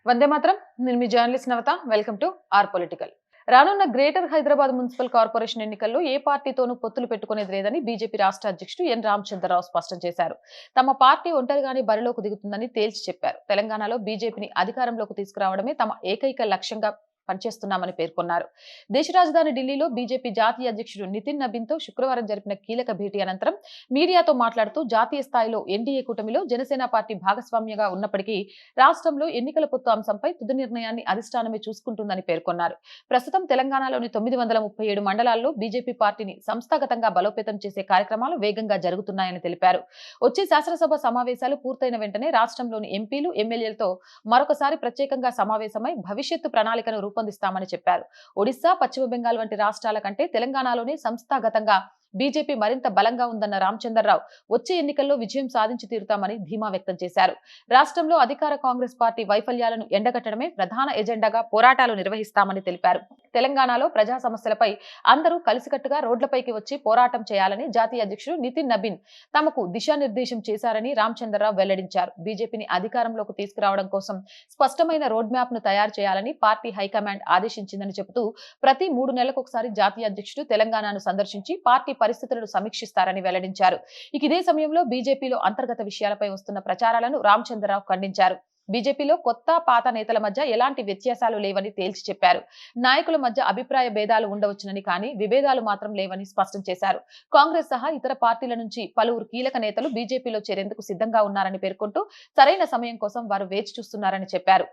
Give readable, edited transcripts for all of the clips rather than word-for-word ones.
వందే మాత్రం. నేను మీ journalist Navata. Welcome to our political. రానున్న గ్రేటర్ హైదరాబాద్ మున్సిపల్ కార్పొరేషన్ ఎన్నికల్లో ఏ పార్టీతోనూ పొత్తులు పెట్టుకునేది లేదని బీజేపీ రాష్ట్ర అధ్యక్షుడు ఎన్ రామచంద్రరావు స్పష్టం చేశారు. తమ పార్టీ ఒంటరిగానే బరిలోకి దిగుతుందని తేల్చి చెప్పారు. తెలంగాణలో బీజేపీని అధికారంలోకి తీసుకురావడమే తమ ఏకైక లక్ష్యంగా పనిచేస్తున్నామని పేర్కొన్నారు. దేశ రాజధాని ఢిల్లీలో బీజేపీ జాతీయ అధ్యక్షుడు నితిన్ నబీన్ తో శుక్రవారం జరిపిన కీలక భేటీ అనంతరం మీడియాతో మాట్లాడుతూ జాతీయ స్థాయిలో ఎన్డీఏ కూటమిలో జనసేన పార్టీ భాగస్వామ్యంగా ఉన్నప్పటికీ రాష్ట్రంలో ఎన్నికల పొత్తు అంశంపై తుది నిర్ణయాన్ని అధిష్టానమే చూసుకుంటుందని పేర్కొన్నారు. ప్రస్తుతం తెలంగాణలోని 937 మండలాల్లో బీజేపీ పార్టీని సంస్థాగతంగా బలోపేతం చేసే కార్యక్రమాలు వేగంగా జరుగుతున్నాయని తెలిపారు. వచ్చే శాసనసభ సమావేశాలు పూర్తయిన వెంటనే రాష్ట్రంలోని ఎంపీలు, ఎమ్మెల్యేలతో మరొకసారి ప్రత్యేకంగా సమావేశమై భవిష్యత్తు ప్రణాళికను రూపొందిస్తామని చెప్పారు. ఒడిశా, పశ్చిమ బెంగాల్ వంటి రాష్ట్రాల కంటే తెలంగాణలోనే సంస్థాగతంగా బీజేపీ మరింత బలంగా ఉందన్న రామచంద్రరావు వచ్చే ఎన్నికల్లో విజయం సాధించి తీరుతామని ధీమా వ్యక్తం చేశారు. రాష్ట్రంలో అధికార కాంగ్రెస్ పార్టీ వైఫల్యాలను ఎండగట్టడమే ప్రధాన ఎజెండాగా పోరాటాలు నిర్వహిస్తామని తెలిపారు. తెలంగాణలో ప్రజా సమస్యలపై అందరూ కలిసికట్టుగా రోడ్లపైకి వచ్చి పోరాటం చేయాలని జాతీయ అధ్యక్షుడు నితిన్ నబీన్ తమకు దిశానిర్దేశం చేశారని రామచంద్రరావు వెల్లడించారు. బీజేపీని అధికారంలోకి తీసుకురావడం కోసం స్పష్టమైన రోడ్ మ్యాప్ ను తయారు చేయాలని పార్టీ హైకమాండ్ ఆదేశించిందని చెబుతూ ప్రతి 3 నెలలకొకసారి జాతీయ అధ్యక్షుడు తెలంగాణను సందర్శించి పార్టీ పరిస్థితులను సమీక్షిస్తారని వెల్లడించారు. ఇదే సమయంలో బీజేపీలో అంతర్గత విషయాలపై వస్తున్న ప్రచారాలను రామచంద్రరావు ఖండించారు. బీజేపీలో కొత్త, పాత నేతల మధ్య ఎలాంటి వ్యత్యాసాలు లేవని తేల్చి చెప్పారు. నాయకుల మధ్య అభిప్రాయ భేదాలు ఉండవచ్చునని కానీ విభేదాలు మాత్రం లేవని స్పష్టం చేశారు. కాంగ్రెస్ సహా ఇతర పార్టీల నుంచి పలువురు కీలక నేతలు బీజేపీలో చేరేందుకు సిద్ధంగా ఉన్నారని పేర్కొంటూ సరైన సమయం కోసం వారు వేచి చూస్తున్నారని చెప్పారు.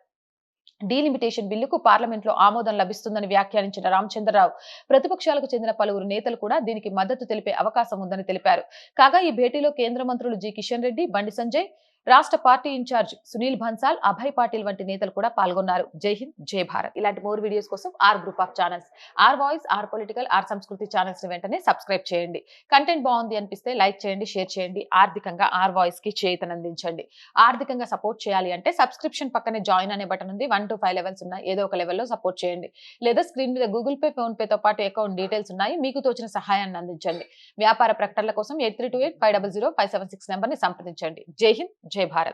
డీలిమిటేషన్ బిల్లుకు పార్లమెంట్లో ఆమోదం లభిస్తుందని వ్యాఖ్యానించిన రామచంద్రరావు ప్రతిపక్షాలకు చెందిన పలువురు నేతలు కూడా దీనికి మద్దతు తెలిపే అవకాశం ఉందని తెలిపారు. కాగా ఈ భేటీలో కేంద్ర మంత్రులు జి కిషన్ రెడ్డి, బండి సంజయ్, రాష్ట్ర పార్టీ ఇన్ఛార్జ్ సునీల్ బన్సాల్, అభయ్ పాటిల్ వంటి నేతలు కూడా పాల్గొన్నారు. జై హింద్, జై భారత్. ఇలాంటి మోర్ వీడియోస్ కోసం R group of channels, R voice, R political, R Sanskriti channels ని వెంటనే సబ్స్క్రైబ్ చేయండి. కంటెంట్ బాగుంది అనిపిస్తే లైక్ చేయండి, షేర్ చేయండి. ఆర్థికంగా ఆర్ వాయిస్ కి చేయూతనందించండి. ఆర్థికంగా సపోర్ట్ చేయాలి అంటే సబ్స్క్రిప్షన్ పక్కనే జాయిన్ అనే బటన్ ఉంది. 1 to 5 లెవెల్స్ ఉన్నాయి. ఏదో ఒక లెవెల్లో సపోర్ట్ చేయండి. లేదా స్క్రీన్ మీద గూగుల్ పే, ఫోన్ పే తో పాటు అకౌంట్ డీటెయిల్స్ ఉన్నాయి. మీకు తోచిన సహాయాన్ని అందించండి. వ్యాపార ప్రకటనల కోసం 8328500576 నెంబర్ ని సంప్రదించండి. జై హింద్, జై భారత్.